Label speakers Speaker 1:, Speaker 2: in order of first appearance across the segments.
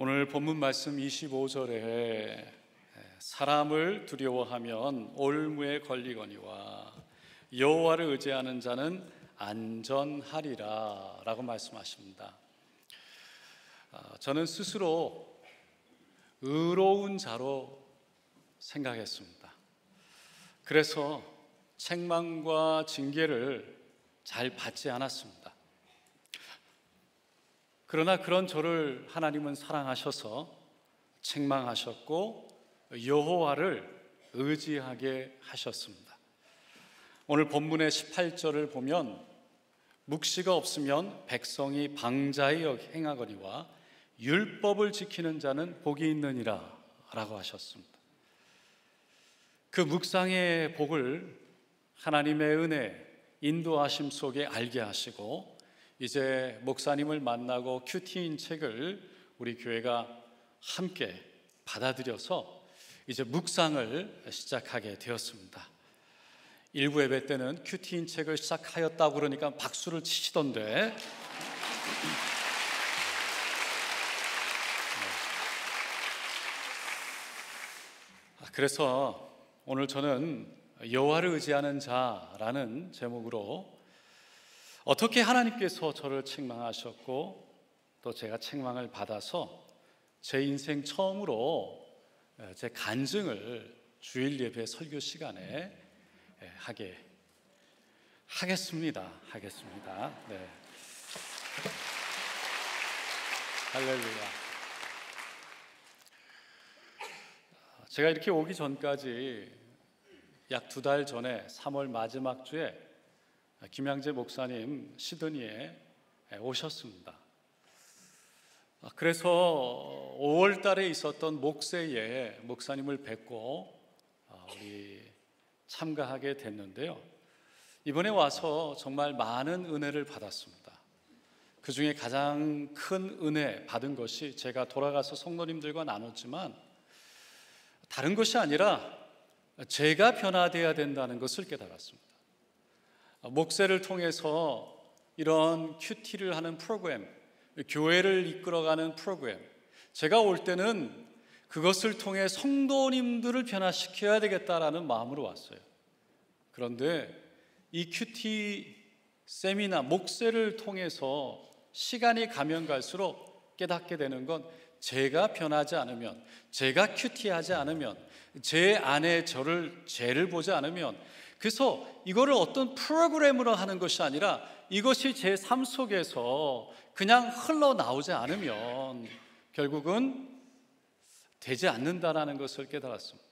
Speaker 1: 오늘 본문 말씀 25절에 사람을 두려워하면 올무에 걸리거니와 여호와를 의지하는 자는 안전하리라 라고 말씀하십니다. 저는 스스로 의로운 자로 생각했습니다. 그래서 책망과 징계를 잘 받지 않았습니다. 그러나 그런 저를 하나님은 사랑하셔서 책망하셨고 여호와를 의지하게 하셨습니다. 오늘 본문의 18절을 보면 묵시가 없으면 백성이 방자히 행하거니와 율법을 지키는 자는 복이 있느니라 라고 하셨습니다. 그 묵상의 복을 하나님의 은혜, 인도하심 속에 알게 하시고 이제 목사님을 만나고 큐티인 책을 우리 교회가 함께 받아들여서 이제 묵상을 시작하게 되었습니다. 일부 예배 때는 큐티인 책을 시작하였다고 그러니까 박수를 치시던데 그래서 오늘 저는 여호와를 의지하는 자라는 제목으로 어떻게 하나님께서 저를 책망하셨고 또 제가 책망을 받아서 제 인생 처음으로 제 간증을 주일 예배 설교 시간에 하겠습니다. 네. 할렐루야. 제가 이렇게 오기 전까지 약 2달 전에 3월 마지막 주에 김양재 목사님 시드니에 오셨습니다. 그래서 5월 달에 있었던 목세에 목사님을 뵙고 우리 참가하게 됐는데요. 이번에 와서 정말 많은 은혜를 받았습니다. 그 중에 가장 큰 은혜 받은 것이 제가 돌아가서 성도님들과 나눴지만 다른 것이 아니라 제가 변화되어야 된다는 것을 깨달았습니다. 목세를 통해서 이런 큐티를 하는 프로그램, 교회를 이끌어가는 프로그램, 제가 올 때는 그것을 통해 성도님들을 변화시켜야 되겠다라는 마음으로 왔어요. 그런데 이 큐티 세미나, 목세를 통해서 시간이 가면 갈수록 깨닫게 되는 건 제가 변하지 않으면, 제가 큐티하지 않으면, 제 안에 죄를 보지 않으면, 그래서 이거를 어떤 프로그램으로 하는 것이 아니라 이것이 제 삶 속에서 그냥 흘러나오지 않으면 결국은 되지 않는다라는 것을 깨달았습니다.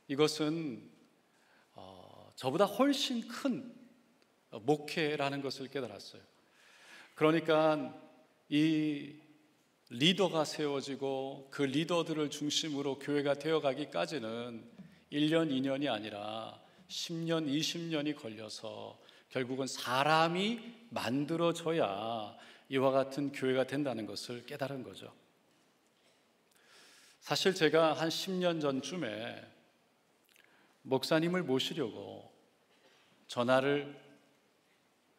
Speaker 1: 이것은 저보다 훨씬 큰 목회라는 것을 깨달았어요. 그러니까 이 리더가 세워지고 그 리더들을 중심으로 교회가 되어가기까지는 1년, 2년이 아니라 10년, 20년이 걸려서 결국은 사람이 만들어져야 이와 같은 교회가 된다는 것을 깨달은 거죠. 사실 제가 한 10년 전쯤에 목사님을 모시려고 전화를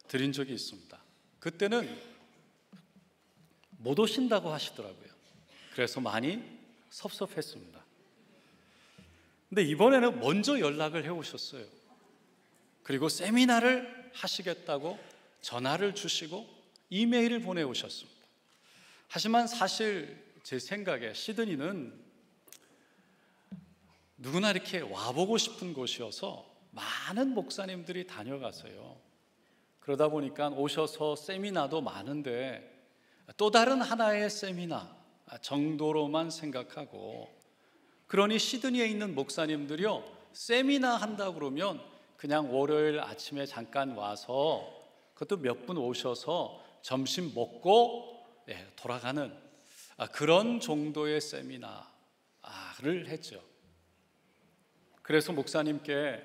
Speaker 1: 드린 적이 있습니다. 그때는 못 오신다고 하시더라고요. 그래서 많이 섭섭했습니다. 근데 이번에는 먼저 연락을 해오셨어요. 그리고 세미나를 하시겠다고 전화를 주시고 이메일을 보내오셨습니다. 하지만 사실 제 생각에 시드니는 누구나 이렇게 와보고 싶은 곳이어서 많은 목사님들이 다녀가세요. 그러다 보니까 오셔서 세미나도 많은데 또 다른 하나의 세미나 정도로만 생각하고, 그러니 시드니에 있는 목사님들이요, 세미나 한다고 그러면 그냥 월요일 아침에 잠깐 와서 그것도 몇 분 오셔서 점심 먹고 돌아가는 그런 정도의 세미나를 했죠. 그래서 목사님께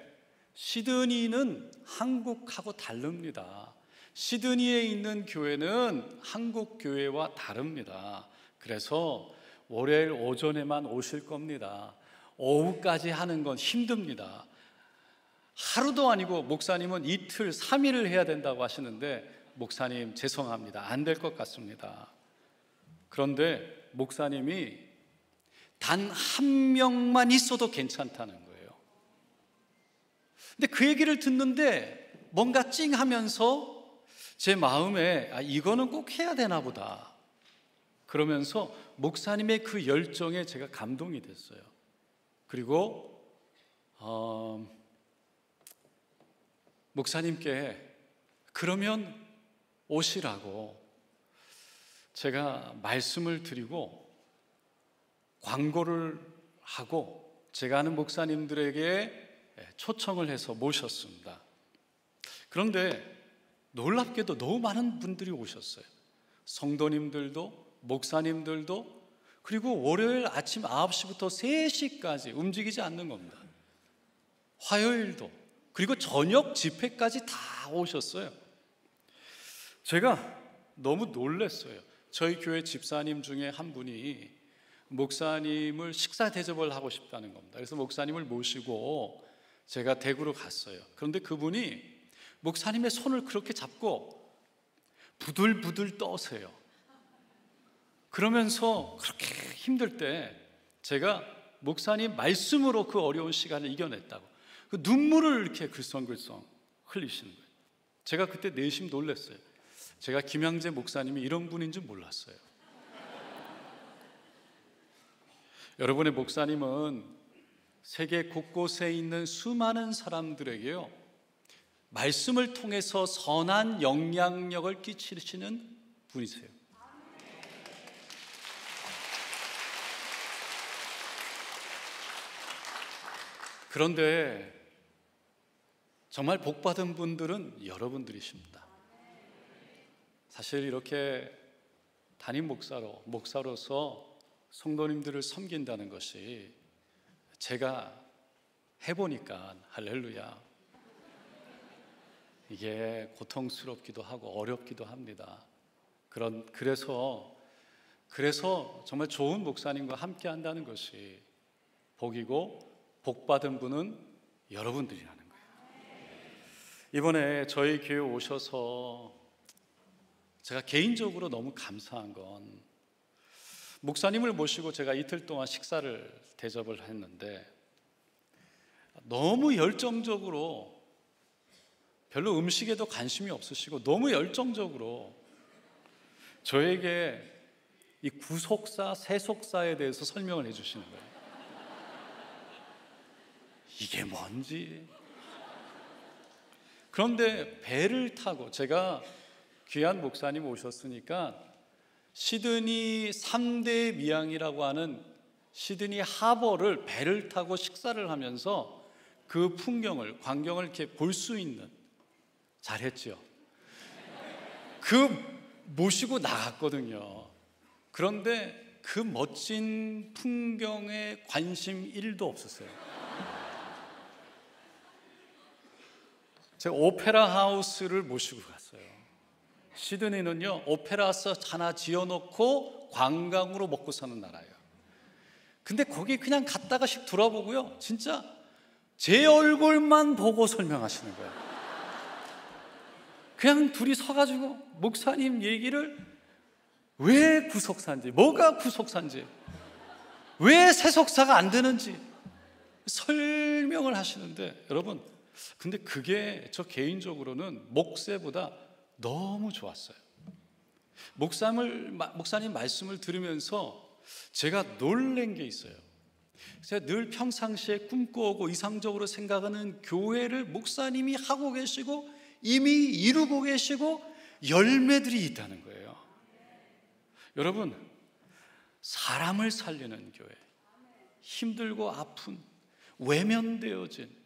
Speaker 1: 시드니는 한국하고 다릅니다. 시드니에 있는 교회는 한국 교회와 다릅니다. 그래서 월요일 오전에만 오실 겁니다. 오후까지 하는 건 힘듭니다. 하루도 아니고 목사님은 이틀, 3일을 해야 된다고 하시는데 목사님 죄송합니다. 안 될 것 같습니다. 그런데 목사님이 단 한 명만 있어도 괜찮다는 거예요. 근데 그 얘기를 듣는데 뭔가 찡하면서 제 마음에 이거는 꼭 해야 되나 보다. 그러면서 목사님의 그 열정에 제가 감동이 됐어요. 그리고 목사님께 그러면 오시라고 제가 말씀을 드리고 광고를 하고 제가 아는 목사님들에게 초청을 해서 모셨습니다. 그런데 놀랍게도 너무 많은 분들이 오셨어요. 성도님들도 목사님들도, 그리고 월요일 아침 9시부터 3시까지 움직이지 않는 겁니다. 화요일도, 그리고 저녁 집회까지 다 오셨어요. 제가 너무 놀랐어요. 저희 교회 집사님 중에 한 분이 목사님을 식사 대접을 하고 싶다는 겁니다. 그래서 목사님을 모시고 제가 대구로 갔어요. 그런데 그분이 목사님의 손을 그렇게 잡고 부들부들 떠세요. 그러면서 그렇게 힘들 때 제가 목사님 말씀으로 그 어려운 시간을 이겨냈다고 그 눈물을 이렇게 글썽글썽 흘리시는 거예요. 제가 그때 내심 놀랐어요. 제가 김양재 목사님이 이런 분인 줄 몰랐어요. 여러분의 목사님은 세계 곳곳에 있는 수많은 사람들에게요, 말씀을 통해서 선한 영향력을 끼치시는 분이세요. 그런데 정말 복받은 분들은 여러분들이십니다. 사실 이렇게 담임 목사로서 성도님들을 섬긴다는 것이 제가 해보니까 할렐루야, 이게 고통스럽기도 하고 어렵기도 합니다. 그래서 정말 좋은 목사님과 함께 한다는 것이 복이고 복받은 분은 여러분들이라는 거예요. 이번에 저희 교회 오셔서 제가 개인적으로 너무 감사한 건, 목사님을 모시고 제가 이틀 동안 식사를 대접을 했는데 너무 열정적으로, 별로 음식에도 관심이 없으시고 너무 열정적으로 저에게 이 구속사, 세속사에 대해서 설명을 해주시는 거예요. 이게 뭔지. 그런데 배를 타고, 제가 귀한 목사님 오셨으니까 시드니 3대 미항이라고 하는 시드니 하버를 배를 타고 식사를 하면서 그 광경을 이렇게 볼 수 있는, 잘했죠. 모시고 나갔거든요. 그런데 그 멋진 풍경에 관심 1도 없었어요. 제가 오페라 하우스를 모시고 갔어요. 시드니는요, 오페라 하우스 하나 지어놓고 관광으로 먹고 사는 나라예요. 근데 거기 그냥 갔다가씩 돌아보고요, 진짜 제 얼굴만 보고 설명하시는 거예요. 그냥 둘이 서가지고 목사님 얘기를, 왜 구속사인지, 뭐가 구속사인지, 왜 세속사가 안 되는지 설명을 하시는데, 여러분, 근데 그게 저 개인적으로는 목세보다 너무 좋았어요. 목사님 말씀을 들으면서 제가 놀란 게 있어요. 제가 늘 평상시에 꿈꿔오고 이상적으로 생각하는 교회를 목사님이 하고 계시고 이미 이루고 계시고 열매들이 있다는 거예요. 여러분, 사람을 살리는 교회, 힘들고 아픈, 외면되어진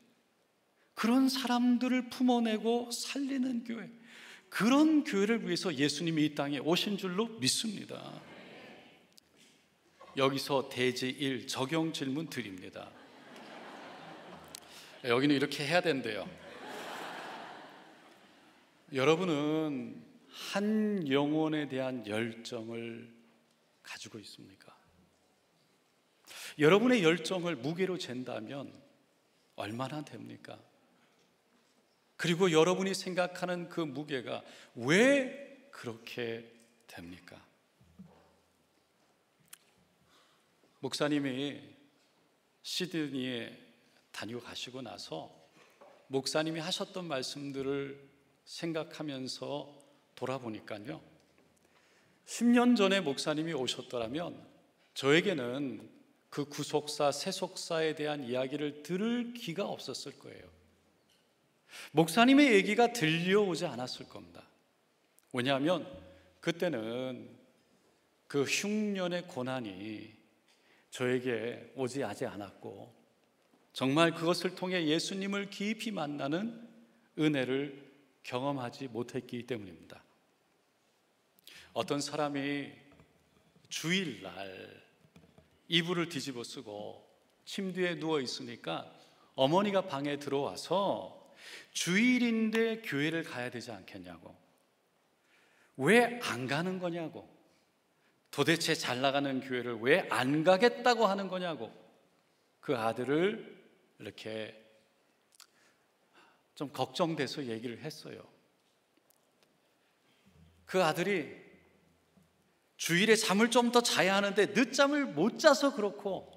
Speaker 1: 그런 사람들을 품어내고 살리는 교회, 그런 교회를 위해서 예수님이 이 땅에 오신 줄로 믿습니다. 여기서 대지 1 적용 질문 드립니다. 여기는 이렇게 해야 된대요. 여러분은 한 영혼에 대한 열정을 가지고 있습니까? 여러분의 열정을 무게로 잰다면 얼마나 됩니까? 그리고 여러분이 생각하는 그 무게가 왜 그렇게 됩니까? 목사님이 시드니에 다니고 가시고 나서 목사님이 하셨던 말씀들을 생각하면서 돌아보니까요, 10년 전에 목사님이 오셨더라면 저에게는 그 구속사, 세속사에 대한 이야기를 들을 기가 없었을 거예요. 목사님의 얘기가 들려오지 않았을 겁니다. 왜냐하면 그때는 그 흉년의 고난이 저에게 오지 않았고, 정말 그것을 통해 예수님을 깊이 만나는 은혜를 경험하지 못했기 때문입니다. 어떤 사람이 주일날 이불을 뒤집어 쓰고 침대에 누워 있으니까 어머니가 방에 들어와서 주일인데 교회를 가야 되지 않겠냐고, 왜 안 가는 거냐고, 도대체 잘 나가는 교회를 왜 안 가겠다고 하는 거냐고 그 아들을 이렇게 좀 걱정돼서 얘기를 했어요. 그 아들이 주일에 잠을 좀 더 자야 하는데 늦잠을 못 자서 그렇고,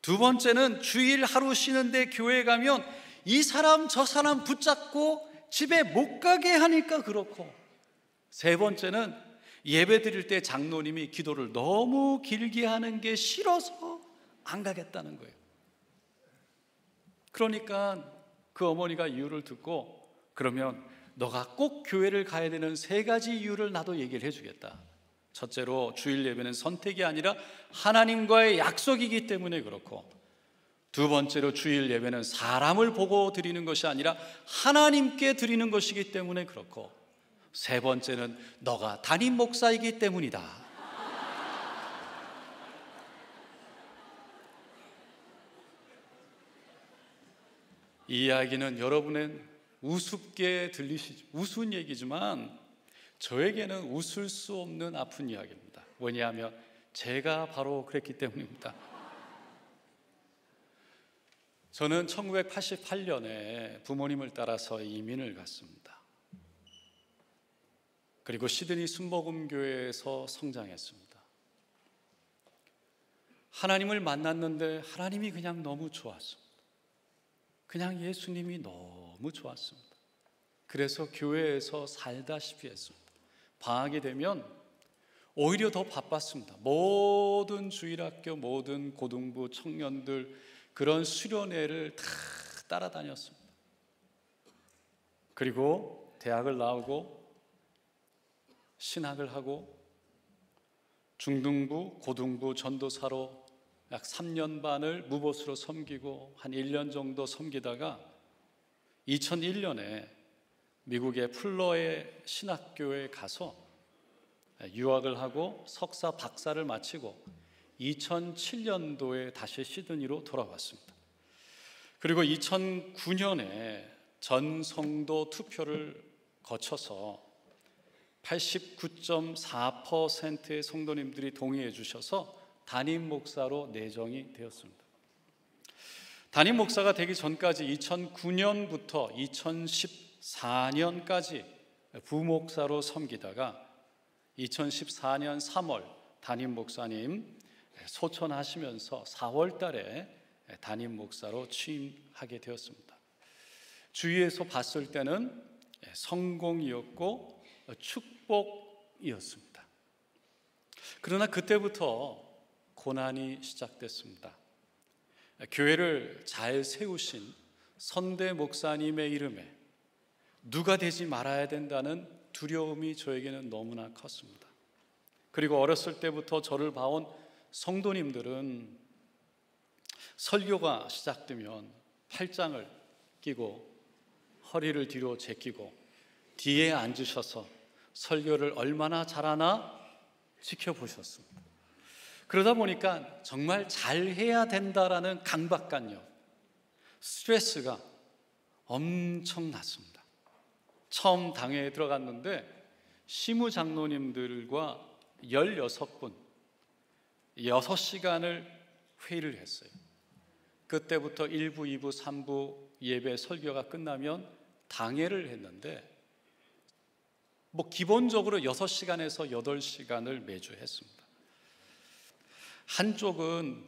Speaker 1: 두 번째는 주일 하루 쉬는데 교회에 가면 이 사람 저 사람 붙잡고 집에 못 가게 하니까 그렇고, 세 번째는 예배 드릴 때 장로님이 기도를 너무 길게 하는 게 싫어서 안 가겠다는 거예요. 그러니까 그 어머니가 이유를 듣고, 그러면 너가 꼭 교회를 가야 되는 3가지 이유를 나도 얘기를 해주겠다. 첫째로, 주일 예배는 선택이 아니라 하나님과의 약속이기 때문에 그렇고, 두 번째로, 주일 예배는 사람을 보고 드리는 것이 아니라 하나님께 드리는 것이기 때문에 그렇고, 세 번째는 너가 담임 목사이기 때문이다. 이 이야기는 여러분은 우습게 들리시죠. 우스운 얘기지만 저에게는 웃을 수 없는 아픈 이야기입니다. 왜냐하면 제가 바로 그랬기 때문입니다. 저는 1988년에 부모님을 따라서 이민을 갔습니다. 그리고 시드니 순복음교회에서 성장했습니다. 하나님을 만났는데 하나님이 그냥 너무 좋았습니다. 그냥 예수님이 너무 좋았습니다. 그래서 교회에서 살다시피 했습니다. 방학이 되면 오히려 더 바빴습니다. 모든 주일학교, 모든 고등부 청년들 그런 수련회를 다 따라다녔습니다. 그리고 대학을 나오고 신학을 하고 중등부, 고등부 전도사로 약 3년 반을 무보수로 섬기고 한 1년 정도 섬기다가 2001년에 미국의 플러의 신학교에 가서 유학을 하고 석사, 박사를 마치고 2007년도에 다시 시드니로 돌아왔습니다. 그리고 2009년에 전 성도 투표를 거쳐서 89.4%의 성도님들이 동의해 주셔서 담임 목사로 내정이 되었습니다. 담임 목사가 되기 전까지 2009년부터 2014년까지 부목사로 섬기다가 2014년 3월 담임 목사님 소천하시면서 4월 달에 담임 목사로 취임하게 되었습니다. 주위에서 봤을 때는 성공이었고 축복이었습니다. 그러나 그때부터 고난이 시작됐습니다. 교회를 잘 세우신 선대 목사님의 이름에 누가 되지 말아야 된다는 두려움이 저에게는 너무나 컸습니다. 그리고 어렸을 때부터 저를 봐온 성도님들은 설교가 시작되면 팔짱을 끼고 허리를 뒤로 제끼고 뒤에 앉으셔서 설교를 얼마나 잘하나 지켜보셨습니다. 그러다 보니까 정말 잘해야 된다라는 강박관념, 스트레스가 엄청났습니다. 처음 당회에 들어갔는데 시무장로님들과 16분 6시간을 회의를 했어요. 그때부터 1부, 2부, 3부 예배 설교가 끝나면 당회를 했는데 기본적으로 6시간에서 8시간을 매주 했습니다. 한쪽은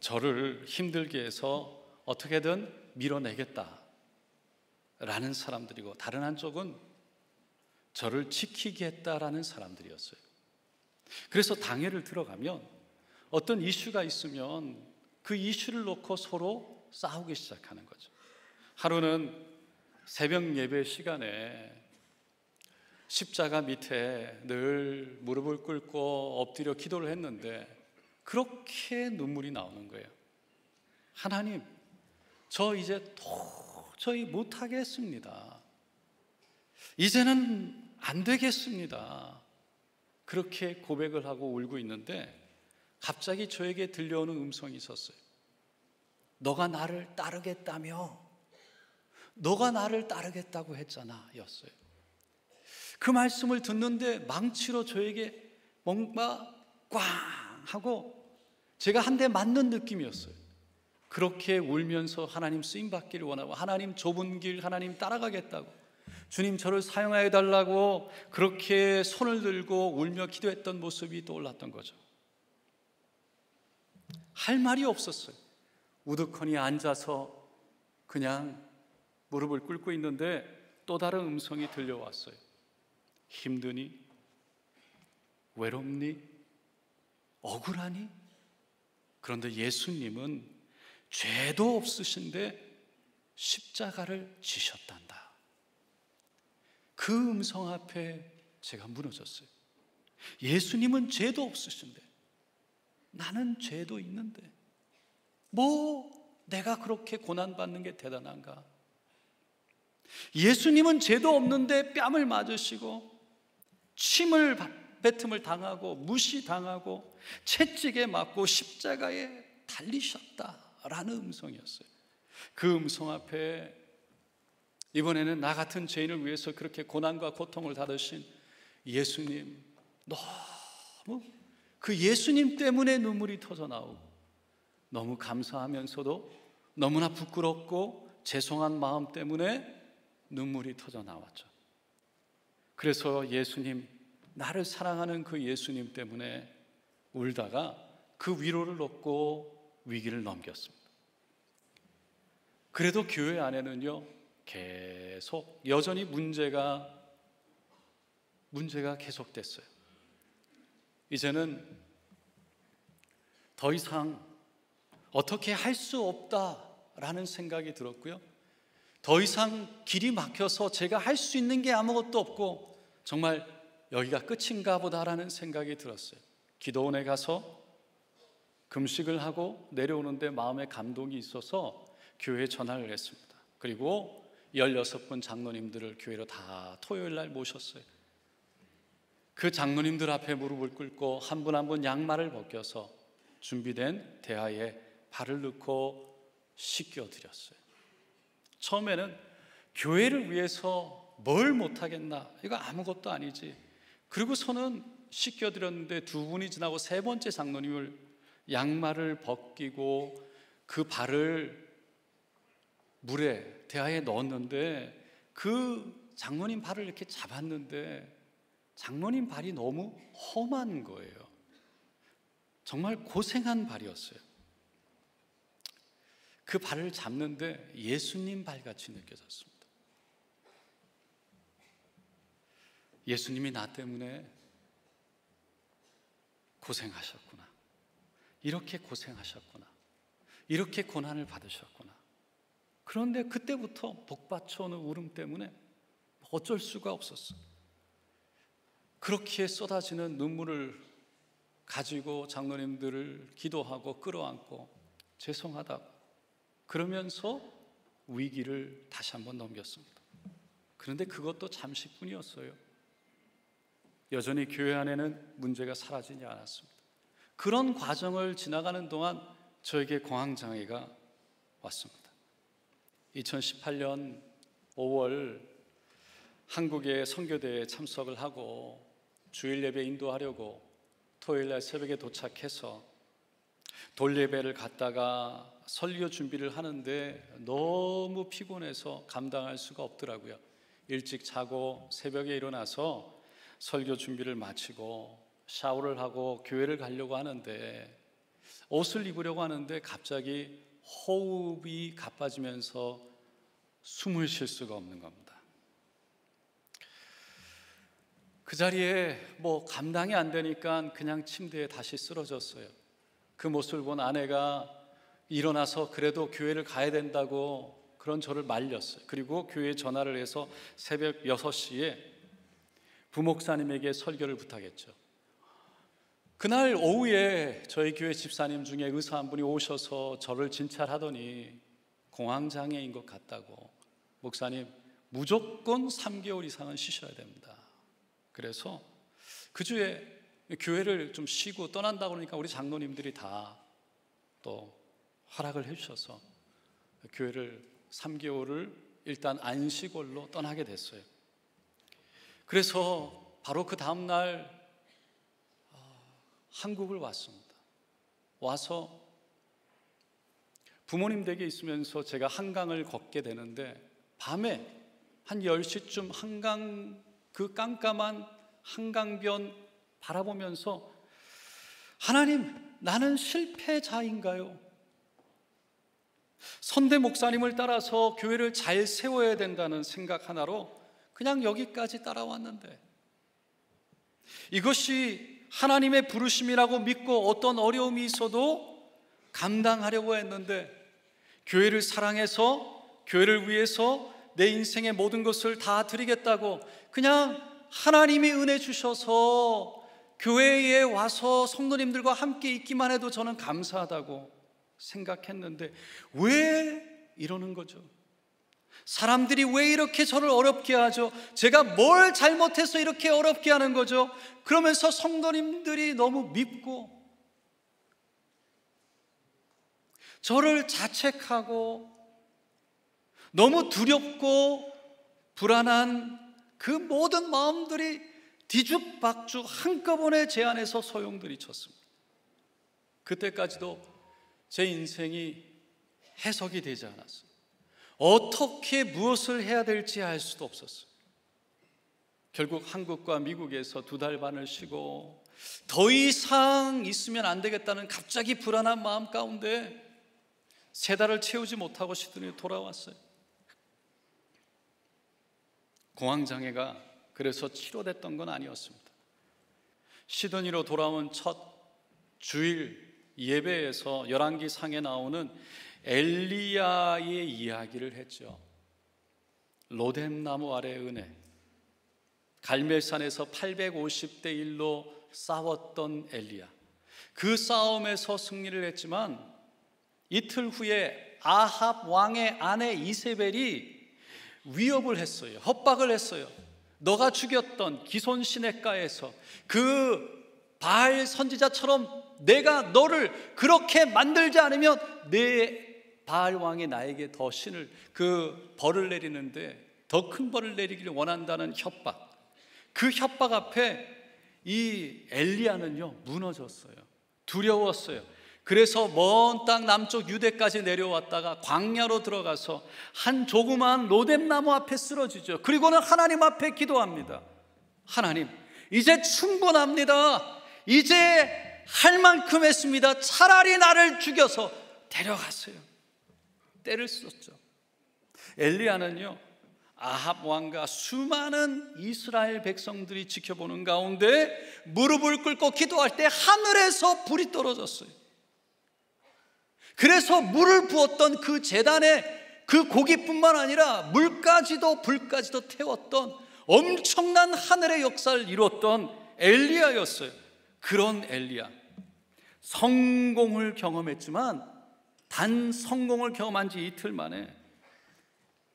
Speaker 1: 저를 힘들게 해서 어떻게든 밀어내겠다라는 사람들이고, 다른 한쪽은 저를 지키겠다라는 사람들이었어요. 그래서 당회를 들어가면 어떤 이슈가 있으면 그 이슈를 놓고 서로 싸우기 시작하는 거죠. 하루는 새벽 예배 시간에 십자가 밑에 늘 무릎을 꿇고 엎드려 기도를 했는데 그렇게 눈물이 나오는 거예요. 하나님, 저 이제 도저히 못하겠습니다. 이제는 안 되겠습니다. 그렇게 고백을 하고 울고 있는데 갑자기 저에게 들려오는 음성이 있었어요. 너가 나를 따르겠다며, 너가 나를 따르겠다고 했잖아 였어요. 그 말씀을 듣는데 망치로 저에게 뭔가 꽝 하고 제가 한 대 맞는 느낌이었어요. 그렇게 울면서 하나님 쓰임받기를 원하고, 하나님 좁은 길 하나님 따라가겠다고, 주님 저를 사용하여 달라고 그렇게 손을 들고 울며 기도했던 모습이 떠올랐던 거죠. 할 말이 없었어요. 우두커니 앉아서 그냥 무릎을 꿇고 있는데 또 다른 음성이 들려왔어요. 힘드니? 외롭니? 억울하니? 그런데 예수님은 죄도 없으신데 십자가를 지셨단다. 그 음성 앞에 제가 무너졌어요. 예수님은 죄도 없으신데 나는 죄도 있는데 뭐 내가 그렇게 고난받는 게 대단한가? 예수님은 죄도 없는데 뺨을 맞으시고 침을 뱉음을 당하고 무시당하고 채찍에 맞고 십자가에 달리셨다라는 음성이었어요. 그 음성 앞에 이번에는 나 같은 죄인을 위해서 그렇게 고난과 고통을 받으신 예수님, 너무 그 예수님 때문에 눈물이 터져 나오고 너무 감사하면서도 너무나 부끄럽고 죄송한 마음 때문에 눈물이 터져 나왔죠. 그래서 예수님, 나를 사랑하는 그 예수님 때문에 울다가 그 위로를 얻고 위기를 넘겼습니다. 그래도 교회 안에는요, 계속 여전히 문제가 계속됐어요. 이제는 더 이상 어떻게 할 수 없다라는 생각이 들었고요. 더 이상 길이 막혀서 제가 할 수 있는 게 아무것도 없고 정말 여기가 끝인가 보다라는 생각이 들었어요. 기도원에 가서 금식을 하고 내려오는데 마음에 감동이 있어서 교회에 전화를 했습니다. 그리고 16분 장로님들을 교회로 다 토요일 날 모셨어요. 그 장로님들 앞에 무릎을 꿇고 한 분 한 분 양말을 벗겨서 준비된 대야에 발을 넣고 씻겨드렸어요. 처음에는 교회를 위해서 뭘 못하겠나, 이거 아무것도 아니지. 그리고서는 씻겨드렸는데 두 분이 지나고 세 번째 장로님을 양말을 벗기고 그 발을 물에 대야에 넣었는데 그 장로님 발을 이렇게 잡았는데 장로님 발이 너무 험한 거예요. 정말 고생한 발이었어요. 그 발을 잡는데 예수님 발같이 느껴졌습니다. 예수님이 나 때문에 고생하셨구나. 이렇게 고생하셨구나. 이렇게 고난을 받으셨구나. 그런데 그때부터 복받쳐오는 울음 때문에 어쩔 수가 없었어요. 그렇게 쏟아지는 눈물을 가지고 장로님들을 기도하고 끌어안고 죄송하다고 그러면서 위기를 다시 한번 넘겼습니다. 그런데 그것도 잠시뿐이었어요. 여전히 교회 안에는 문제가 사라지지 않았습니다. 그런 과정을 지나가는 동안 저에게 공황장애가 왔습니다. 2018년 5월 한국의 선교대에 참석을 하고 주일 예배 인도하려고 토요일날 새벽에 도착해서 돌예배를 갔다가 설교 준비를 하는데 너무 피곤해서 감당할 수가 없더라고요. 일찍 자고 새벽에 일어나서 설교 준비를 마치고 샤워를 하고 교회를 가려고 하는데, 옷을 입으려고 하는데 갑자기 호흡이 가빠지면서 숨을 쉴 수가 없는 겁니다. 그 자리에 감당이 안 되니까 그냥 침대에 다시 쓰러졌어요. 그 모습을 본 아내가 일어나서 그래도 교회를 가야 된다고 그런 저를 말렸어요. 그리고 교회에 전화를 해서 새벽 6시에 부목사님에게 설교를 부탁했죠. 그날 오후에 저희 교회 집사님 중에 의사 한 분이 오셔서 저를 진찰하더니 공황장애인 것 같다고, 목사님 무조건 3개월 이상은 쉬셔야 됩니다. 그래서 그 주에 교회를 좀 쉬고 떠난다고 그러니까 우리 장로님들이 다 또 허락을 해주셔서 교회를 3개월을 일단 안식월로 떠나게 됐어요. 그래서 바로 그 다음날 한국을 왔습니다. 와서 부모님 댁에 있으면서 제가 한강을 걷게 되는데, 밤에 한 10시쯤 한강, 그 깜깜한 한강변 바라보면서 하나님, 나는 실패자인가요? 선대 목사님을 따라서 교회를 잘 세워야 된다는 생각 하나로 그냥 여기까지 따라왔는데, 이것이 하나님의 부르심이라고 믿고 어떤 어려움이 있어도 감당하려고 했는데, 교회를 사랑해서 교회를 위해서 내 인생의 모든 것을 다 드리겠다고 그냥 하나님이 은혜 주셔서 교회에 와서 성도님들과 함께 있기만 해도 저는 감사하다고 생각했는데, 왜 이러는 거죠? 사람들이 왜 이렇게 저를 어렵게 하죠? 제가 뭘 잘못해서 이렇게 어렵게 하는 거죠? 그러면서 성도님들이 너무 밉고 저를 자책하고 너무 두렵고 불안한 그 모든 마음들이 뒤죽박죽 한꺼번에 제 안에서 소용돌이 쳤습니다. 그때까지도 제 인생이 해석이 되지 않았어요. 어떻게 무엇을 해야 될지 알 수도 없었어요. 결국 한국과 미국에서 2달 반을 쉬고 더 이상 있으면 안 되겠다는 갑자기 불안한 마음 가운데 3달을 채우지 못하고 시드니에 돌아왔어요. 공황장애가 그래서 치료됐던 건 아니었습니다. 시드니로 돌아온 첫 주일 예배에서 열왕기상에 나오는 엘리야의 이야기를 했죠. 로뎀나무 아래의 은혜, 갈멜산에서 850대 1로 싸웠던 엘리야, 그 싸움에서 승리를 했지만 이틀 후에 아합 왕의 아내 이세벨이 위협을 했어요. 협박을 했어요. 너가 죽였던 기손 시냇가에서 그 바알 선지자처럼 내가 너를 그렇게 만들지 않으면 내 바알 왕이 나에게 더 신을, 그 벌을 내리는데 더 큰 벌을 내리기를 원한다는 협박. 그 협박 앞에 이 엘리야는요 무너졌어요. 두려웠어요. 그래서 먼 땅 남쪽 유대까지 내려왔다가 광야로 들어가서 한 조그마한 로뎀나무 앞에 쓰러지죠. 그리고는 하나님 앞에 기도합니다. 하나님, 이제 충분합니다. 이제 할 만큼 했습니다. 차라리 나를 죽여서 데려가세요. 때를 썼죠. 엘리야는요 아합 왕과 수많은 이스라엘 백성들이 지켜보는 가운데 무릎을 꿇고 기도할 때 하늘에서 불이 떨어졌어요. 그래서 물을 부었던 그 제단에 그 고기뿐만 아니라 물까지도 불까지도 태웠던 엄청난 하늘의 역사를 이뤘던 엘리야였어요. 그런 엘리야, 성공을 경험했지만 단 성공을 경험한 지 이틀 만에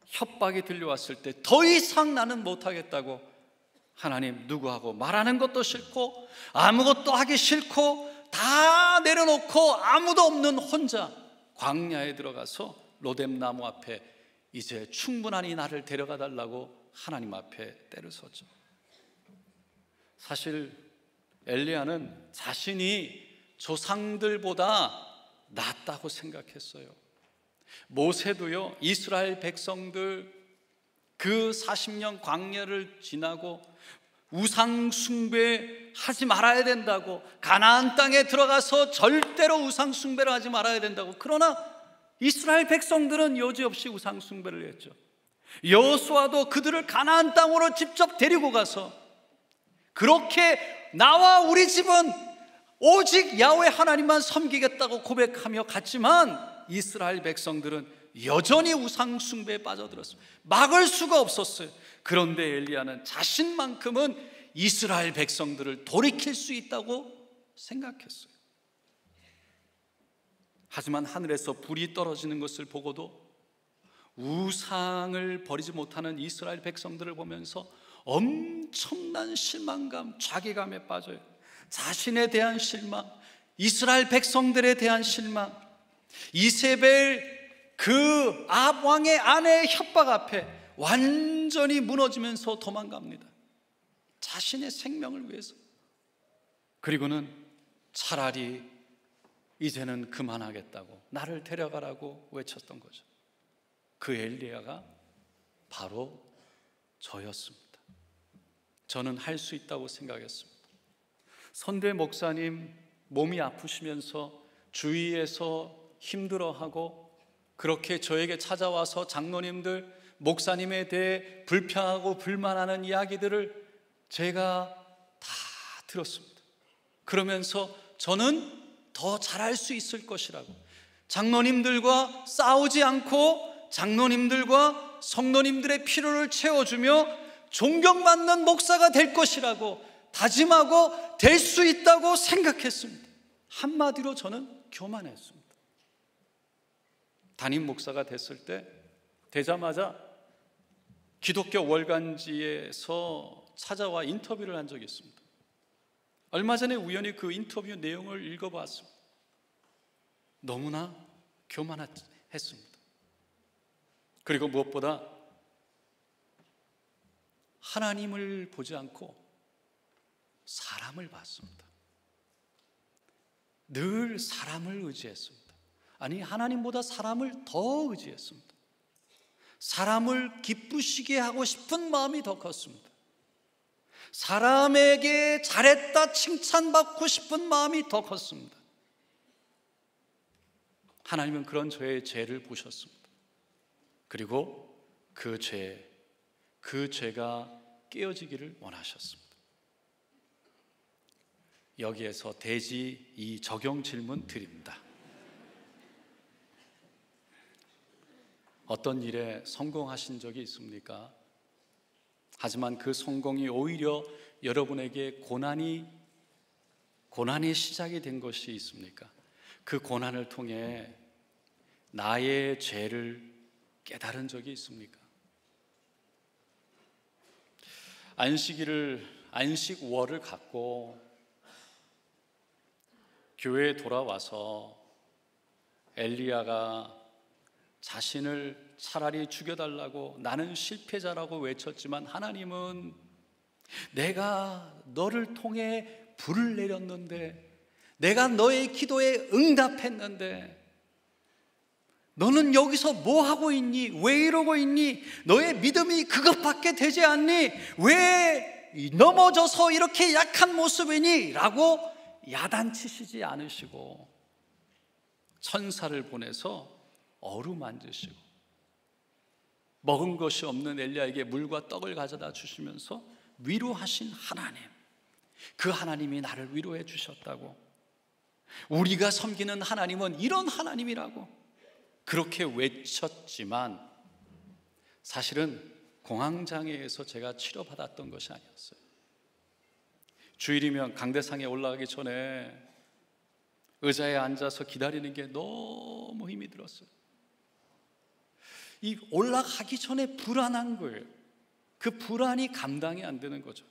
Speaker 1: 협박이 들려왔을 때 더 이상 나는 못하겠다고, 하나님 누구하고 말하는 것도 싫고 아무것도 하기 싫고 다 내려놓고 아무도 없는 혼자 광야에 들어가서 로뎀나무 앞에 이제 충분하니 나를 데려가 달라고 하나님 앞에 때를 섰죠. 사실 엘리야는 자신이 조상들보다 낫다고 생각했어요. 모세도요 이스라엘 백성들 그 40년 광야를 지나고 우상 숭배하지 말아야 된다고, 가나안 땅에 들어가서 절대로 우상 숭배를 하지 말아야 된다고. 그러나 이스라엘 백성들은 여지없이 우상 숭배를 했죠. 여호수아도 그들을 가나안 땅으로 직접 데리고 가서 그렇게 나와 우리 집은 오직 야훼 하나님만 섬기겠다고 고백하며 갔지만 이스라엘 백성들은 여전히 우상 숭배에 빠져들었습니다. 막을 수가 없었어요. 그런데 엘리야는 자신만큼은 이스라엘 백성들을 돌이킬 수 있다고 생각했어요. 하지만 하늘에서 불이 떨어지는 것을 보고도 우상을 버리지 못하는 이스라엘 백성들을 보면서 엄청난 실망감, 자괴감에 빠져요. 자신에 대한 실망, 이스라엘 백성들에 대한 실망, 이세벨 그 아합 왕의 아내의 협박 앞에 완전히 무너지면서 도망갑니다. 자신의 생명을 위해서. 그리고는 차라리 이제는 그만하겠다고, 나를 데려가라고 외쳤던 거죠. 그 엘리야가 바로 저였습니다. 저는 할 수 있다고 생각했습니다. 선대 목사님 몸이 아프시면서 주위에서 힘들어하고 그렇게 저에게 찾아와서 장로님들, 목사님에 대해 불평하고 불만하는 이야기들을 제가 다 들었습니다. 그러면서 저는 더 잘할 수 있을 것이라고, 장로님들과 싸우지 않고 장로님들과 성도님들의 필요를 채워주며 존경받는 목사가 될 것이라고 다짐하고 될 수 있다고 생각했습니다. 한마디로 저는 교만했습니다. 담임 목사가 됐을 때 되자마자 기독교 월간지에서 찾아와 인터뷰를 한 적이 있습니다. 얼마 전에 우연히 그 인터뷰 내용을 읽어봤습니다. 너무나 교만했습니다. 그리고 무엇보다 하나님을 보지 않고 사람을 봤습니다. 늘 사람을 의지했습니다. 아니, 하나님보다 사람을 더 의지했습니다. 사람을 기쁘시게 하고 싶은 마음이 더 컸습니다. 사람에게 잘했다 칭찬받고 싶은 마음이 더 컸습니다. 하나님은 그런 저의 죄를 보셨습니다. 그리고 그 죄가 깨어지기를 원하셨습니다. 여기에서 대지 이 적용 질문 드립니다. 어떤 일에 성공하신 적이 있습니까? 하지만 그 성공이 오히려 여러분에게 고난의 시작이 된 것이 있습니까? 그 고난을 통해 나의 죄를 깨달은 적이 있습니까? 안식월을 갖고 교회에 돌아와서 엘리야가 자신을 차라리 죽여달라고, 나는 실패자라고 외쳤지만 하나님은 내가 너를 통해 불을 내렸는데, 내가 너의 기도에 응답했는데 너는 여기서 뭐 하고 있니? 왜 이러고 있니? 너의 믿음이 그것밖에 되지 않니? 왜 넘어져서 이렇게 약한 모습이니? 라고 야단치시지 않으시고 천사를 보내서 어루만지시고 먹은 것이 없는 엘리야에게 물과 떡을 가져다 주시면서 위로하신 하나님, 그 하나님이 나를 위로해 주셨다고, 우리가 섬기는 하나님은 이런 하나님이라고 그렇게 외쳤지만 사실은 공황장애에서 제가 치료받았던 것이 아니었어요. 주일이면 강대상에 올라가기 전에 의자에 앉아서 기다리는 게 너무 힘이 들었어요. 이 올라가기 전에 불안한 거예요. 그 불안이 감당이 안 되는 거죠.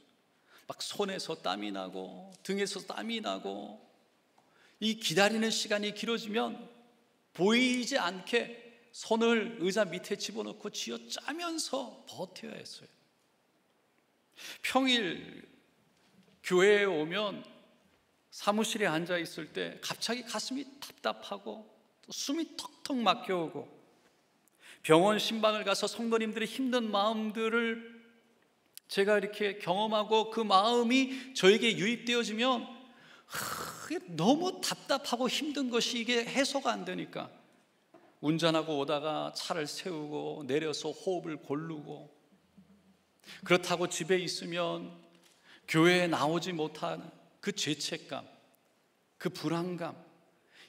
Speaker 1: 막 손에서 땀이 나고 등에서 땀이 나고, 이 기다리는 시간이 길어지면 보이지 않게 손을 의자 밑에 집어넣고 쥐어짜면서 버텨야 했어요. 평일 교회에 오면 사무실에 앉아 있을 때 갑자기 가슴이 답답하고 또 숨이 턱턱 막혀오고, 병원 신방을 가서 성도님들의 힘든 마음들을 제가 이렇게 경험하고 그 마음이 저에게 유입되어지면 너무 답답하고 힘든 것이 이게 해소가 안 되니까 운전하고 오다가 차를 세우고 내려서 호흡을 고르고, 그렇다고 집에 있으면 교회에 나오지 못하는 그 죄책감, 그 불안감,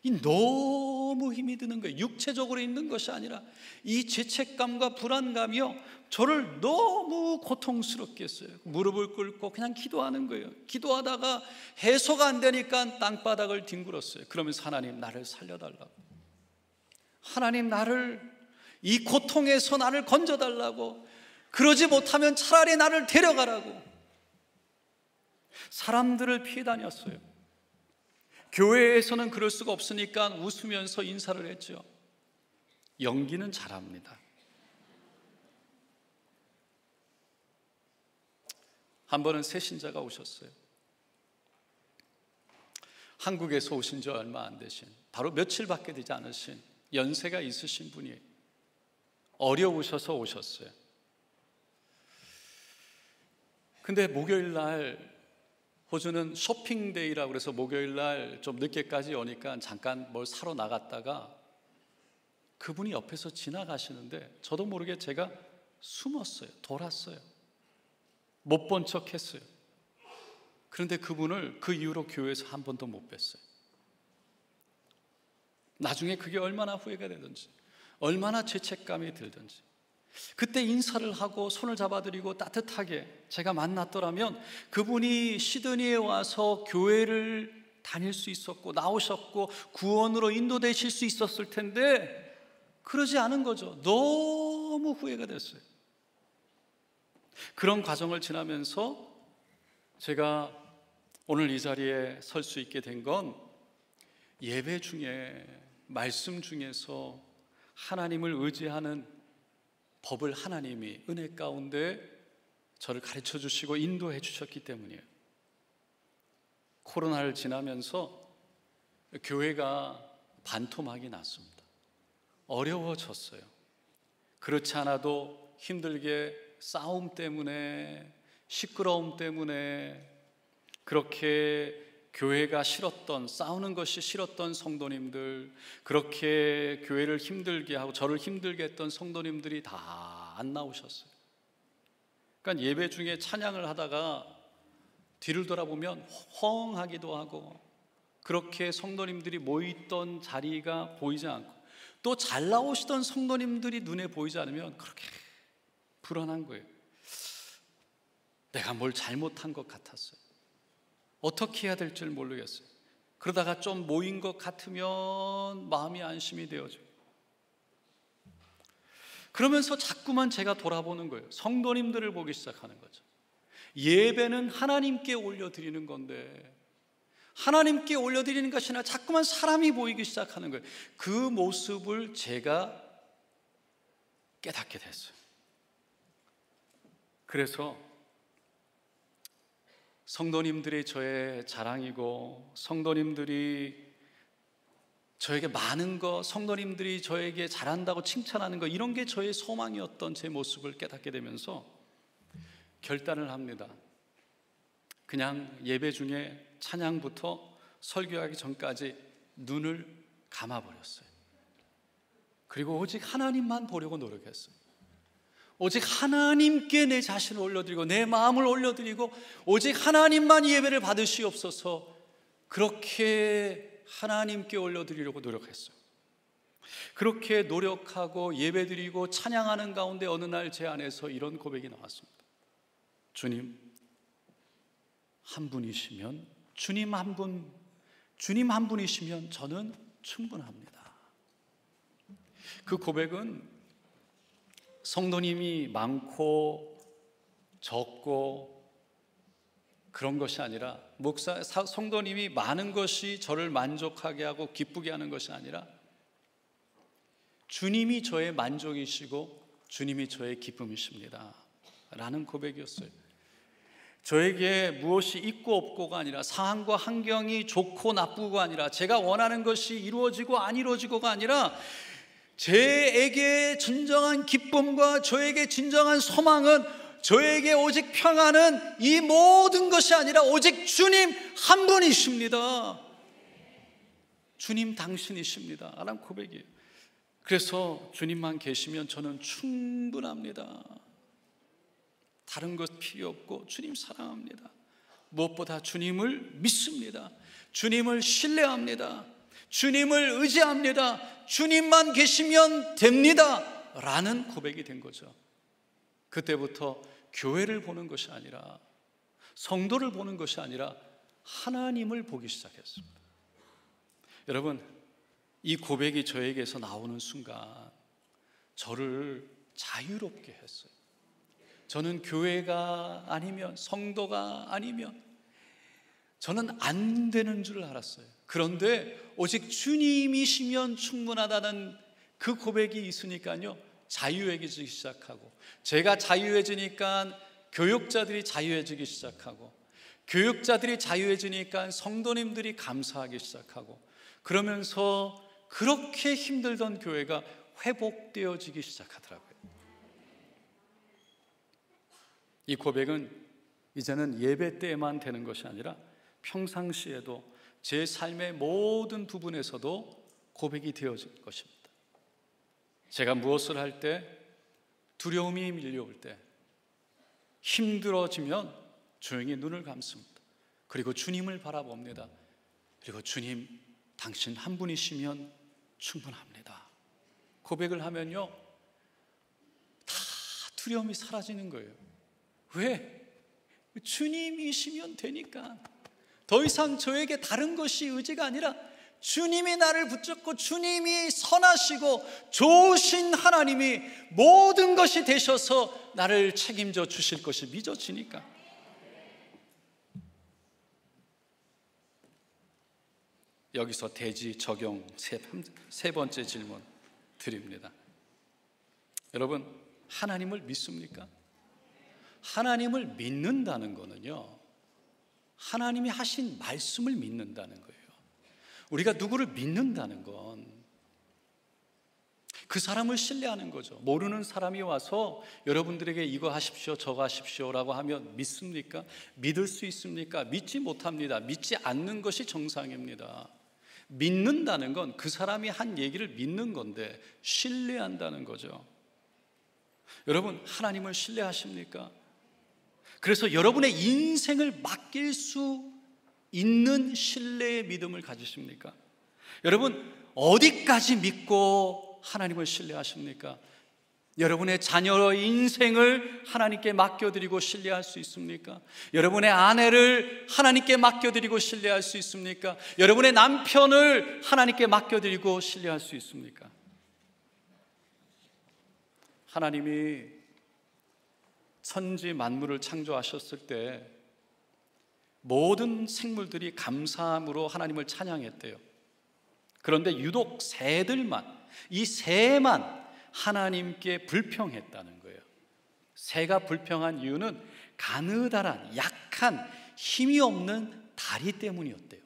Speaker 1: 이 너무 힘이 드는 거예요. 육체적으로 있는 것이 아니라 이 죄책감과 불안감이요, 저를 너무 고통스럽게 했어요. 무릎을 꿇고 그냥 기도하는 거예요. 기도하다가 해소가 안 되니까 땅바닥을 뒹굴었어요. 그러면서 하나님, 나를 살려달라고, 하나님, 나를 이 고통에서 나를 건져달라고, 그러지 못하면 차라리 나를 데려가라고 사람들을 피해 다녔어요. 교회에서는 그럴 수가 없으니까 웃으면서 인사를 했죠. 연기는 잘합니다. 한 번은 새 신자가 오셨어요. 한국에서 오신 지 얼마 안 되신, 바로 며칠밖에 되지 않으신 연세가 있으신 분이 어려우셔서 오셨어요. 근데 목요일 날, 호주는 쇼핑데이라고 그래서 목요일 날 좀 늦게까지 오니까 잠깐 뭘 사러 나갔다가 그분이 옆에서 지나가시는데 저도 모르게 제가 숨었어요. 돌았어요. 못 본 척 했어요. 그런데 그분을 그 이후로 교회에서 한 번도 못 뵀어요. 나중에 그게 얼마나 후회가 되든지, 얼마나 죄책감이 들든지, 그때 인사를 하고 손을 잡아드리고 따뜻하게 제가 만났더라면 그분이 시드니에 와서 교회를 다닐 수 있었고 나오셨고 구원으로 인도되실 수 있었을 텐데 그러지 않은 거죠. 너무 후회가 됐어요. 그런 과정을 지나면서 제가 오늘 이 자리에 설 수 있게 된 건 예배 중에, 말씀 중에서 하나님을 의지하는 법을 하나님이 은혜 가운데 저를 가르쳐 주시고 인도해 주셨기 때문이에요. 코로나를 지나면서 교회가 반토막이 났습니다. 어려워졌어요. 그렇지 않아도 힘들게 싸움 때문에, 시끄러움 때문에 그렇게 교회가 싫었던, 싸우는 것이 싫었던 성도님들, 그렇게 교회를 힘들게 하고 저를 힘들게 했던 성도님들이 다 안 나오셨어요. 그러니까 예배 중에 찬양을 하다가 뒤를 돌아보면 허황하기도 하고, 그렇게 성도님들이 모이던 자리가 보이지 않고, 또 잘 나오시던 성도님들이 눈에 보이지 않으면 그렇게 불안한 거예요. 내가 뭘 잘못한 것 같았어요. 어떻게 해야 될지 모르겠어요. 그러다가 좀 모인 것 같으면 마음이 안심이 되어져요. 그러면서 자꾸만 제가 돌아보는 거예요. 성도님들을 보기 시작하는 거죠. 예배는 하나님께 올려드리는 건데 하나님께 올려드리는 것이 아니라 자꾸만 사람이 보이기 시작하는 거예요. 그 모습을 제가 깨닫게 됐어요. 그래서 성도님들이 저의 자랑이고, 성도님들이 저에게 많은 거, 성도님들이 저에게 잘한다고 칭찬하는 거, 이런 게 저의 소망이었던 제 모습을 깨닫게 되면서 결단을 합니다. 그냥 예배 중에 찬양부터 설교하기 전까지 눈을 감아버렸어요. 그리고 오직 하나님만 보려고 노력했어요. 오직 하나님께 내 자신을 올려드리고 내 마음을 올려드리고 오직 하나님만 예배를 받으시옵소서, 그렇게 하나님께 올려드리려고 노력했어요. 그렇게 노력하고 예배드리고 찬양하는 가운데 어느 날 제 안에서 이런 고백이 나왔습니다. 주님 한 분이시면, 주님 한 분이시면 저는 충분합니다. 그 고백은 성도님이 많고 적고 그런 것이 아니라, 성도님이 많은 것이 저를 만족하게 하고 기쁘게 하는 것이 아니라 주님이 저의 만족이시고 주님이 저의 기쁨이십니다 라는 고백이었어요. 저에게 무엇이 있고 없고가 아니라, 상황과 환경이 좋고 나쁘고가 아니라, 제가 원하는 것이 이루어지고 안 이루어지고가 아니라, 저에게 진정한 기쁨과 저에게 진정한 소망은 저에게 오직 평안은 이 모든 것이 아니라 오직 주님 한 분이십니다. 주님 당신이십니다 라는 고백이에요. 그래서 주님만 계시면 저는 충분합니다. 다른 것 필요 없고 주님 사랑합니다. 무엇보다 주님을 믿습니다. 주님을 신뢰합니다. 주님을 의지합니다. 주님만 계시면 됩니다 라는 고백이 된 거죠. 그때부터 교회를 보는 것이 아니라, 성도를 보는 것이 아니라 하나님을 보기 시작했습니다. 여러분, 이 고백이 저에게서 나오는 순간 저를 자유롭게 했어요. 저는 교회가 아니면, 성도가 아니면 저는 안 되는 줄 알았어요. 그런데 오직 주님이시면 충분하다는 그 고백이 있으니까요, 자유해지기 시작하고, 제가 자유해지니까 교육자들이 자유해지기 시작하고, 교육자들이 자유해지니까 성도님들이 감사하기 시작하고, 그러면서 그렇게 힘들던 교회가 회복되어지기 시작하더라고요. 이 고백은 이제는 예배 때만 되는 것이 아니라 평상시에도 제 삶의 모든 부분에서도 고백이 되어질 것입니다. 제가 무엇을 할 때, 두려움이 밀려올 때, 힘들어지면 조용히 눈을 감습니다. 그리고 주님을 바라봅니다. 그리고 주님, 당신 한 분이시면 충분합니다. 고백을 하면요, 다 두려움이 사라지는 거예요. 왜? 주님이시면 되니까. 더 이상 저에게 다른 것이 의지가 아니라 주님이 나를 붙잡고, 주님이 선하시고 좋으신 하나님이 모든 것이 되셔서 나를 책임져 주실 것이 믿어지니까. 여기서 대지 적용 세 번째 질문 드립니다. 여러분, 하나님을 믿습니까? 하나님을 믿는다는 거는요, 하나님이 하신 말씀을 믿는다는 거예요. 우리가 누구를 믿는다는 건 그 사람을 신뢰하는 거죠. 모르는 사람이 와서 여러분들에게 이거 하십시오, 저거 하십시오라고 하면 믿습니까? 믿을 수 있습니까? 믿지 못합니다. 믿지 않는 것이 정상입니다. 믿는다는 건 그 사람이 한 얘기를 믿는 건데, 신뢰한다는 거죠. 여러분, 하나님을 신뢰하십니까? 그래서 여러분의 인생을 맡길 수 있는 신뢰의 믿음을 가지십니까? 여러분, 어디까지 믿고 하나님을 신뢰하십니까? 여러분의 자녀의 인생을 하나님께 맡겨드리고 신뢰할 수 있습니까? 여러분의 아내를 하나님께 맡겨드리고 신뢰할 수 있습니까? 여러분의 남편을 하나님께 맡겨드리고 신뢰할 수 있습니까? 하나님이 천지 만물을 창조하셨을 때 모든 생물들이 감사함으로 하나님을 찬양했대요. 그런데 유독 새들만, 이 새만 하나님께 불평했다는 거예요. 새가 불평한 이유는 가느다란, 약한, 힘이 없는 다리 때문이었대요.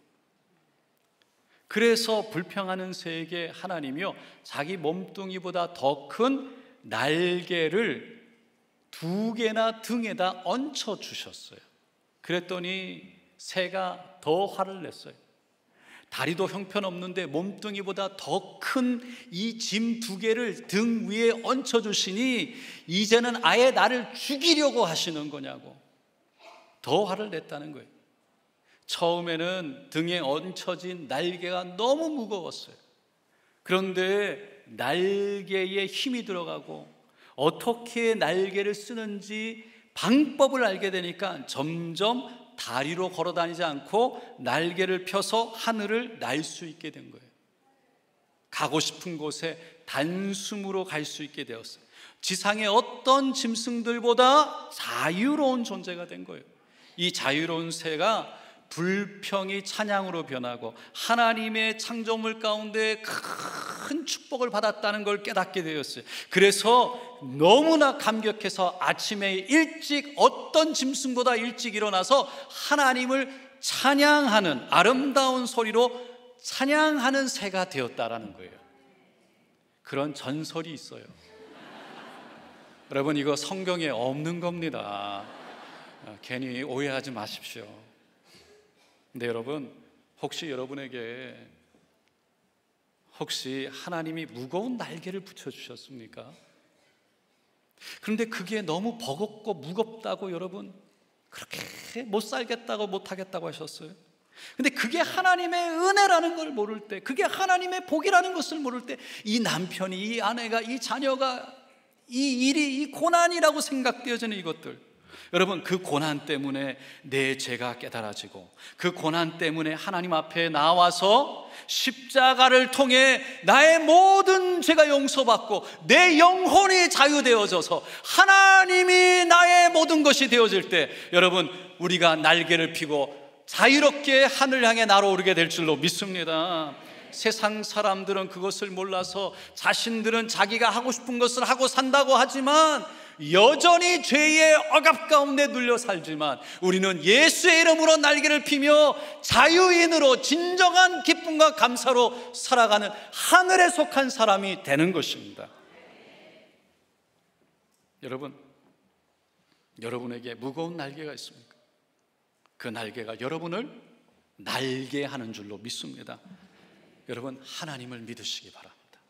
Speaker 1: 그래서 불평하는 새에게 하나님이요, 자기 몸뚱이보다 더 큰 날개를 2개나 등에다 얹혀 주셨어요. 그랬더니 새가 더 화를 냈어요. 다리도 형편없는데 몸뚱이보다 더 큰 이 짐 2개를 등 위에 얹혀 주시니 이제는 아예 나를 죽이려고 하시는 거냐고 더 화를 냈다는 거예요. 처음에는 등에 얹혀진 날개가 너무 무거웠어요. 그런데 날개에 힘이 들어가고 어떻게 날개를 쓰는지 방법을 알게 되니까 점점 다리로 걸어 다니지 않고 날개를 펴서 하늘을 날 수 있게 된 거예요. 가고 싶은 곳에 단숨으로 갈 수 있게 되었어요. 지상의 어떤 짐승들보다 자유로운 존재가 된 거예요. 이 자유로운 새가 불평이 찬양으로 변하고 하나님의 창조물 가운데 큰 축복을 받았다는 걸 깨닫게 되었어요. 그래서 너무나 감격해서 아침에 일찍, 어떤 짐승보다 일찍 일어나서 하나님을 찬양하는, 아름다운 소리로 찬양하는 새가 되었다라는 거예요. 그런 전설이 있어요. 여러분, 이거 성경에 없는 겁니다. 괜히 오해하지 마십시오. 근데 여러분, 혹시 여러분에게 하나님이 무거운 날개를 붙여주셨습니까? 그런데 그게 너무 버겁고 무겁다고 여러분 그렇게 못 살겠다고 못하겠다고 하셨어요. 근데 그게 하나님의 은혜라는 걸 모를 때, 그게 하나님의 복이라는 것을 모를 때, 이 남편이, 이 아내가, 이 자녀가, 이 일이, 이 고난이라고 생각되어지는 이것들, 여러분, 그 고난 때문에 내 죄가 깨달아지고, 그 고난 때문에 하나님 앞에 나와서 십자가를 통해 나의 모든 죄가 용서받고 내 영혼이 자유되어져서 하나님이 나의 모든 것이 되어질 때, 여러분, 우리가 날개를 피고 자유롭게 하늘 향해 날아오르게 될 줄로 믿습니다. 세상 사람들은 그것을 몰라서 자신들은 자기가 하고 싶은 것을 하고 산다고 하지만 여전히 죄의 억압 가운데 눌려 살지만, 우리는 예수의 이름으로 날개를 피며 자유인으로 진정한 기쁨과 감사로 살아가는 하늘에 속한 사람이 되는 것입니다. 여러분, 여러분에게 무거운 날개가 있습니까? 그 날개가 여러분을 날개하는 줄로 믿습니다. 여러분, 하나님을 믿으시기 바랍니다.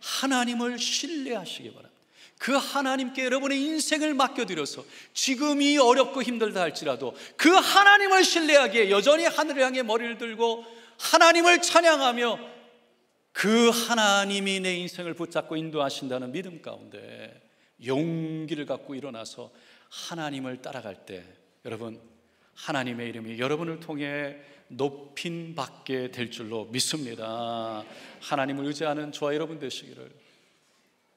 Speaker 1: 하나님을 신뢰하시기 바랍니다. 그 하나님께 여러분의 인생을 맡겨드려서 지금이 어렵고 힘들다 할지라도 그 하나님을 신뢰하기에 여전히 하늘을 향해 머리를 들고 하나님을 찬양하며 그 하나님이 내 인생을 붙잡고 인도하신다는 믿음 가운데 용기를 갖고 일어나서 하나님을 따라갈 때, 여러분, 하나님의 이름이 여러분을 통해 높임 받게 될 줄로 믿습니다. 하나님을 의지하는 저와 여러분 되시기를,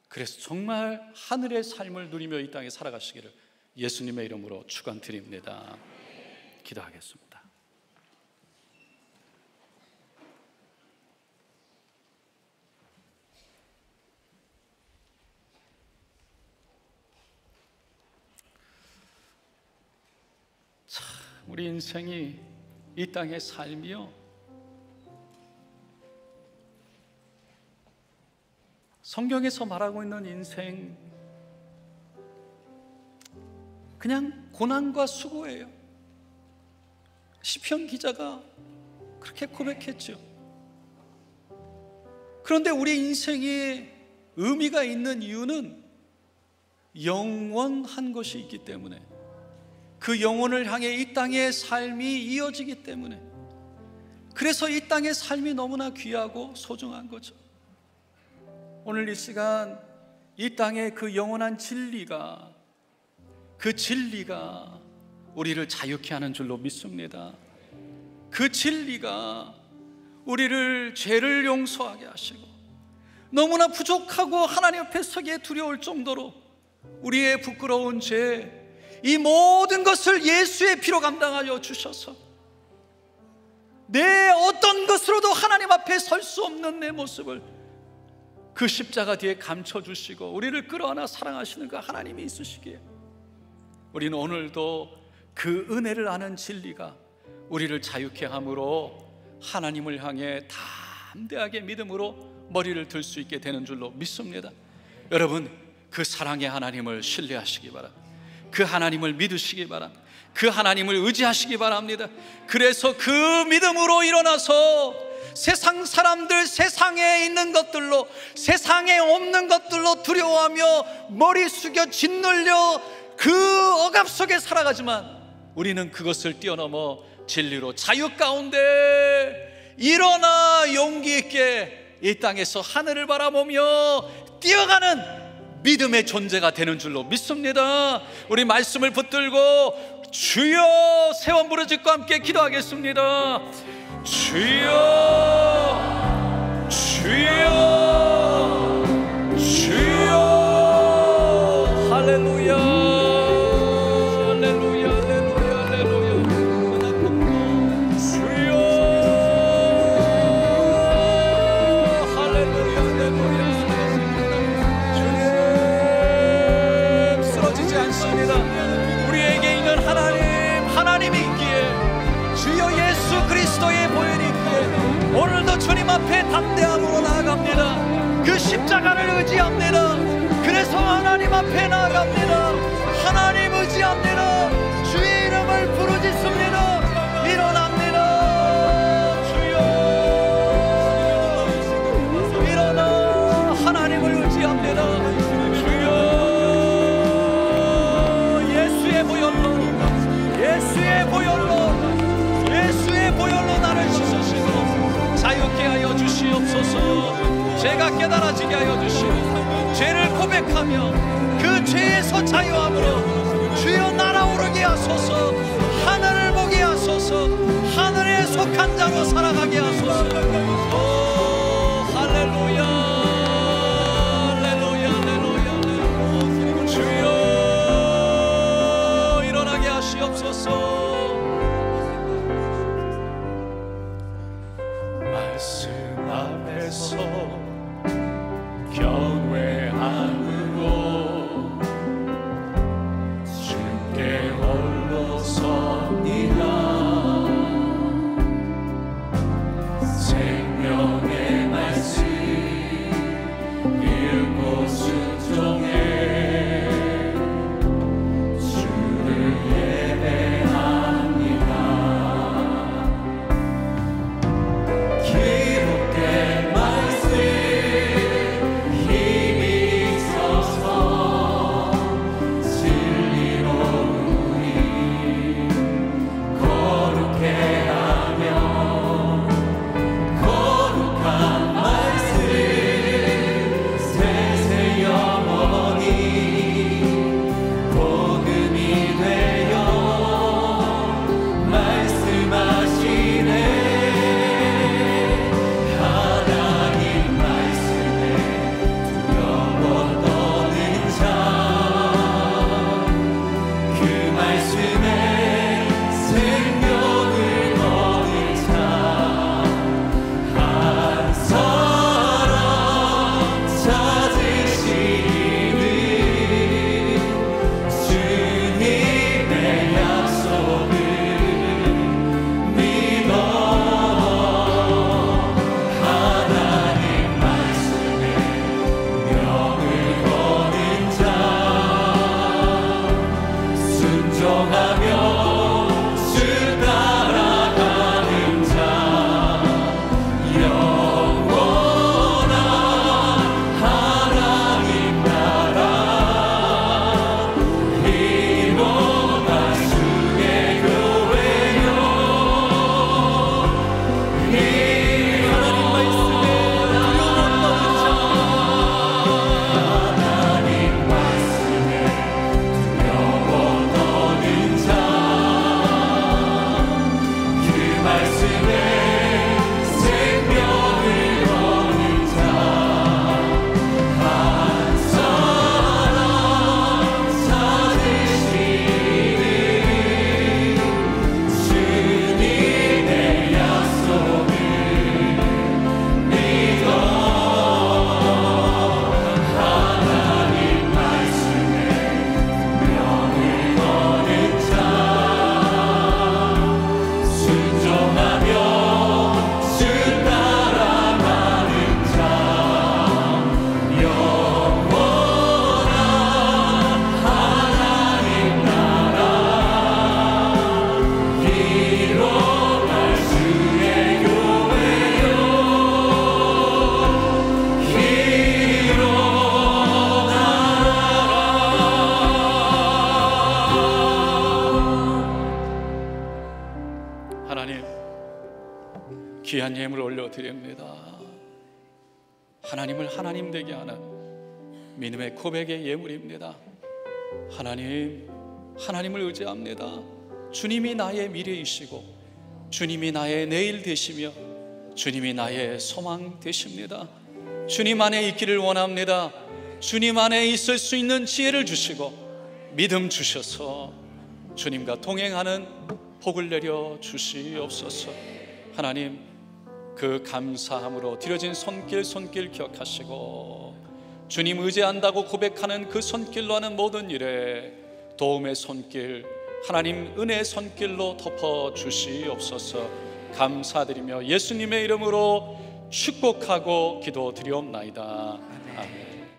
Speaker 1: 그래서 정말 하늘의 삶을 누리며 이 땅에 살아가시기를 예수님의 이름으로 축원드립니다. 기도하겠습니다. 참, 우리 인생이, 이 땅의 삶이요, 성경에서 말하고 있는 인생, 그냥 고난과 수고예요. 시편 기자가 그렇게 고백했죠. 그런데 우리 인생에 의미가 있는 이유는 영원한 것이 있기 때문에, 그 영혼을 향해 이 땅의 삶이 이어지기 때문에, 그래서 이 땅의 삶이 너무나 귀하고 소중한 거죠. 오늘 이 시간 이 땅의 그 영원한 진리가, 그 진리가 우리를 자유케 하는 줄로 믿습니다. 그 진리가 우리를 죄를 용서하게 하시고, 너무나 부족하고 하나님 앞에 서기에 두려울 정도로 우리의 부끄러운 죄, 이 모든 것을 예수의 피로 감당하여 주셔서 내 어떤 것으로도 하나님 앞에 설 수 없는 내 모습을 그 십자가 뒤에 감춰주시고 우리를 끌어안아 사랑하시는 그 하나님이 있으시기에, 우리는 오늘도 그 은혜를 아는 진리가 우리를 자유케 함으로 하나님을 향해 담대하게 믿음으로 머리를 들 수 있게 되는 줄로 믿습니다. 여러분, 그 사랑의 하나님을 신뢰하시기 바랍니다. 그 하나님을 믿으시기 바랍니다. 그 하나님을 의지하시기 바랍니다. 그래서 그 믿음으로 일어나서 세상 사람들, 세상에 있는 것들로, 세상에 없는 것들로 두려워하며 머리 숙여 짓눌려 그 억압 속에 살아가지만, 우리는 그것을 뛰어넘어 진리로 자유 가운데 일어나 용기 있게 이 땅에서 하늘을 바라보며 뛰어가는 믿음의 존재가 되는 줄로 믿습니다. 우리 말씀을 붙들고 주여 세 번 부르짖고 함께 기도하겠습니다. 주여, 주여, 주여. 할렐루야, 할렐루야, 할렐루야, 할렐루야. 주여, 할렐루야, 할렐루야. 주님, 쓰러지지 않습니다. 우리에게 있는 하나님이 있기에, 주여 예수 그리스도의 보혈이 있기에 오늘도 주님 앞에 담대함으로 나아갑니다. 그 십자가를 의지합니다. 그래서 기도에서 하나님 앞에 나아갑니다. 하나님 의지합니다. 주의 이름을 부르짖습니다. 일어납니다. 주여 일어나. 하나님을 의지합니다. 주여 예수의 보혈로, 예수의 보혈로, 예수의 보혈로 나를 씻으시고 자유케 하여 주시옵소서. 죄가 깨달아지게 하여 주시고 죄를 고백하며 그 죄에서 자유함으로 주여 날아오르게 하소서. 하늘을 보게 하소서. 하늘에 속한 자로 살아가게 하소서. 오 할렐루야, 할렐루야, 할렐루야. 주여 일어나게 하시옵소서. 말씀 앞에서 경외함으로 주께 홀로 섭니다. 생명의 말씀 읽고 순종해 주를 예배합니다. 기록된 말씀 힘이 있어서 진리로 우리 거룩해 하며 거룩한 말씀 세세 영원히 복음이 되어 말씀하시네. 하나님 말씀에 두려워 떠는 자, 그 말씀에 생명을 거는 자, 한 사람 찾으시는 주님의 약속을 믿어. 하나님 말씀에 명을 거는 자, 순종하며 주 따라가는 자, 영원한 하나님 나라 일어날 주의 교회요. 이 하나님 말씀에 두려워 떠는 자, 하나님 말씀에 두려워 떠는 자, 그 말씀에 생명을 거는 자, 한 사람 찾으시는 주님의 약속을 믿어. 하나님 말씀에 명을 거는 자, 순종하며 주 따라가는 자, 영원한 하나님 나라 일어날 주의 교회요. 일어나라. 하나님, 귀한 예물을 올려드립니다. 하나님을 하나님 되게 하는 믿음의 고백의 예물입니다. 하나님, 하나님을 의지합니다. 주님이 나의 미래이시고 주님이 나의 내일 되시며 주님이 나의 소망 되십니다. 주님 안에 있기를 원합니다. 주님 안에 있을 수 있는 지혜를 주시고 믿음 주셔서 주님과 동행하는 복을 내려 주시옵소서. 하나님, 그 감사함으로 드려진 손길 기억하시고 주님 의지한다고 고백하는 그 손길로 하는 모든 일에 도움의 손길, 하나님 은혜의 손길로 덮어 주시옵소서. 감사드리며 예수님의 이름으로 축복하고 기도드리옵나이다. 아멘.